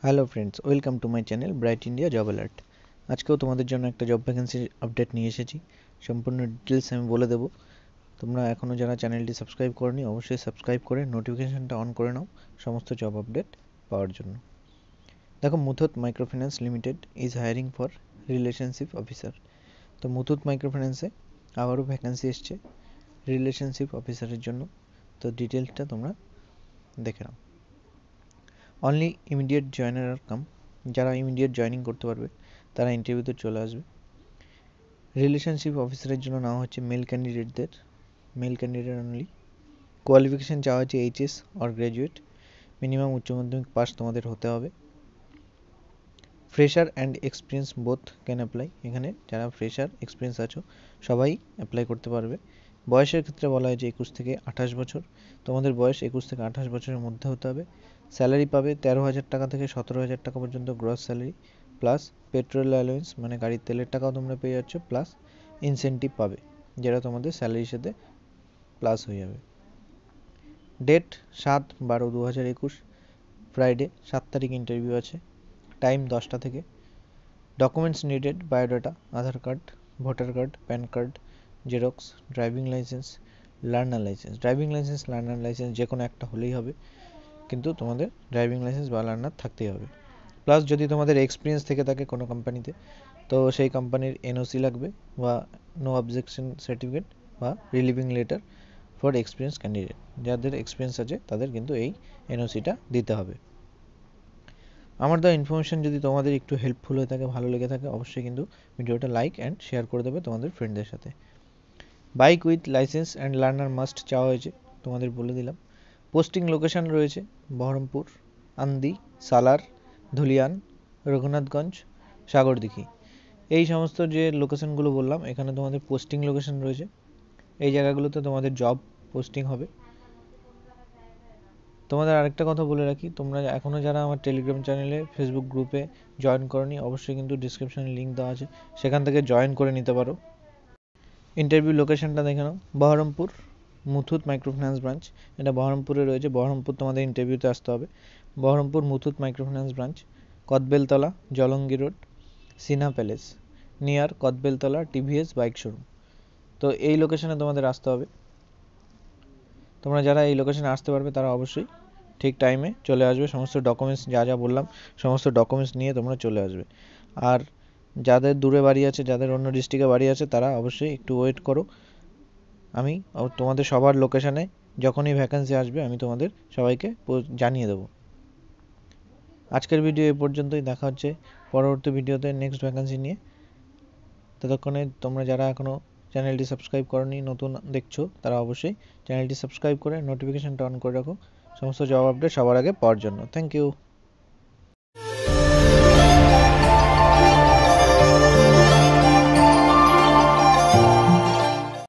Hello friends, welcome to my channel bright India job alert. আজকেও তোমাদের জন্য একটা জব ভ্যাকেন্সির আপডেট নিয়ে এসেছি। সম্পূর্ণ ডিটেলস আমি বলে দেবো। তোমরা এখনও যারা চ্যানেলটি সাবস্ক্রাইব করনি অবশ্যই সাবস্ক্রাইব করে নোটিফিকেশানটা অন করে নাও সমস্ত জব আপডেট পাওয়ার জন্য। দেখো, Muthoot microfinance limited is hiring for relationship officer. তো মুথুট মাইক্রোফিন্যান্সে আবারও ভ্যাকেন্সি এসছে রিলেশনশিপ অফিসারের জন্য। তো ডিটেলসটা তোমরা দেখে নাও। অনলি ইমিডিয়েট জয়েনার আর কাম, যারা ইমিডিয়েট জয়েনিং করতে পারবে তারা ইন্টারভিউতে চলে আসবে। রিলেশনশিপ অফিসারের জন্য নেওয়া হচ্ছে মেল ক্যান্ডিডেট অনলি। কোয়ালিফিকেশান চাওয়া হচ্ছে এইচএস অর গ্র্যাজুয়েট, মিনিমাম উচ্চ মাধ্যমিক পাস তোমাদের হতে হবে। Fresher and experience both can apply. এখানে যারা ফ্রেশার এক্সপিরিয়েন্স আছো সবাই অ্যাপ্লাই করতে পারবে। বয়সের ক্ষেত্রে বলা হয়েছে 21 থেকে 28 বছর। তোমাদের বয়স 21 থেকে 28 বছরের মধ্যে হতে হবে। স্যালারি পাবে 13,000 টাকা থেকে 17,000 টাকা পর্যন্ত gross salary, plus petrol allowance মানে গাড়ির তেলের টাকাও তোমরা পেয়ে যাচ্ছ, প্লাস ইনসেন্টিভ পাবে যেটা তোমাদের স্যালারির সাথে প্লাস হয়ে যাবে। ডেট 7/12/2021, ফ্রাইডে 7 তারিখ ইন্টারভিউ আছে। টাইম 10টা থেকে। Documents needed biodata, Aadhaar card, voter card, PAN card, xerox, driving licence, learner licence যে কোনো একটা হলেই হবে, কিন্তু তোমাদের ড্রাইভিং লাইসেন্স বা লার্নার থাকতেই হবে। প্লাস যদি তোমাদের এক্সপিরিয়েন্স থেকে থাকে কোনো কোম্পানিতে তো সেই কোম্পানির এনওসি লাগবে বা নো অবজেকশন সার্টিফিকেট বা relieving letter for experience candidate. যাদের এক্সপিরিয়েন্স আছে তাদের কিন্তু এই এনওসিটা দিতে হবে। আমার দেওয়া ইনফরমেশন যদি তোমাদের একটু হেল্পফুল হয়ে থাকে, ভালো লেগে থাকে, অবশ্যই কিন্তু ভিডিওটা লাইক অ্যান্ড শেয়ার করে দেবে তোমাদের ফ্রেন্ডদের সাথে। Bike with licence and learner must চাওয়া হয়েছে, তোমাদের বলে দিলাম। পোস্টিং লোকেশন রয়েছে বহরমপুর, আন্দি, সালার, ধুলিয়ান, রঘুনাথগঞ্জ, সাগরদিঘি। এই সমস্ত যে লোকেশনগুলো বললাম এখানে তোমাদের পোস্টিং লোকেশন রয়েছে। এই জায়গাগুলোতে তোমাদের জব পোস্টিং হবে। তোমাদের আরেকটা কথা বলে রাখি, তোমরা এখনও যারা আমার টেলিগ্রাম চ্যানেলে ফেসবুক গ্রুপে জয়েন করনি অবশ্যই কিন্তু ডিসক্রিপশানে লিঙ্ক দেওয়া আছে, সেখান থেকে জয়েন করে নিতে পারো। ইন্টারভিউ লোকেশনটা দেখে নাও, বহরমপুর মুথুট মাইক্রোফিন্যান্স ব্রাঞ্চ, এটা বহরমপুরে রয়েছে। বহরমপুর তোমাদের ইন্টারভিউতে আসতে হবে। Baharampur Muthoot microfinance branch, Kadbeltala, Jalangi road, Sinha palace, near Kadbeltala TVS bike showroom. তো এই লোকেশনে তোমাদের আসতে হবে। তোমরা যারা এই লোকেশনে আসতে পারবে তারা অবশ্যই ঠিক টাইমে চলে আসবে। সমস্ত ডকুমেন্টস যা বললাম সমস্ত ডকুমেন্টস নিয়ে তোমরা চলে আসবে। আর যাদের দূরে বাড়ি আছে, যাদের অন্য ডিস্ট্রিক্টে বাড়ি আছে, তারা অবশ্যই একটু ওয়েট করো। আমি তোমাদের সবার লোকেশানে যখনই ভ্যাকেন্সি আসবে আমি তোমাদের সবাইকে জানিয়ে দেবো। আজকের ভিডিও এ পর্যন্তই, দেখা হচ্ছে পরবর্তী ভিডিওতে নেক্সট ভ্যাকেন্সি নিয়ে। ততক্ষণে তোমরা যারা এখনও চ্যানেলটি সাবস্ক্রাইব করনি, নতুন দেখছো, তারা অবশ্যই চ্যানেলটি সাবস্ক্রাইব করে নোটিফিকেশানটা অন করে রাখো সমস্ত জব আপডেট সবার আগে পাওয়ার জন্য। Thank you.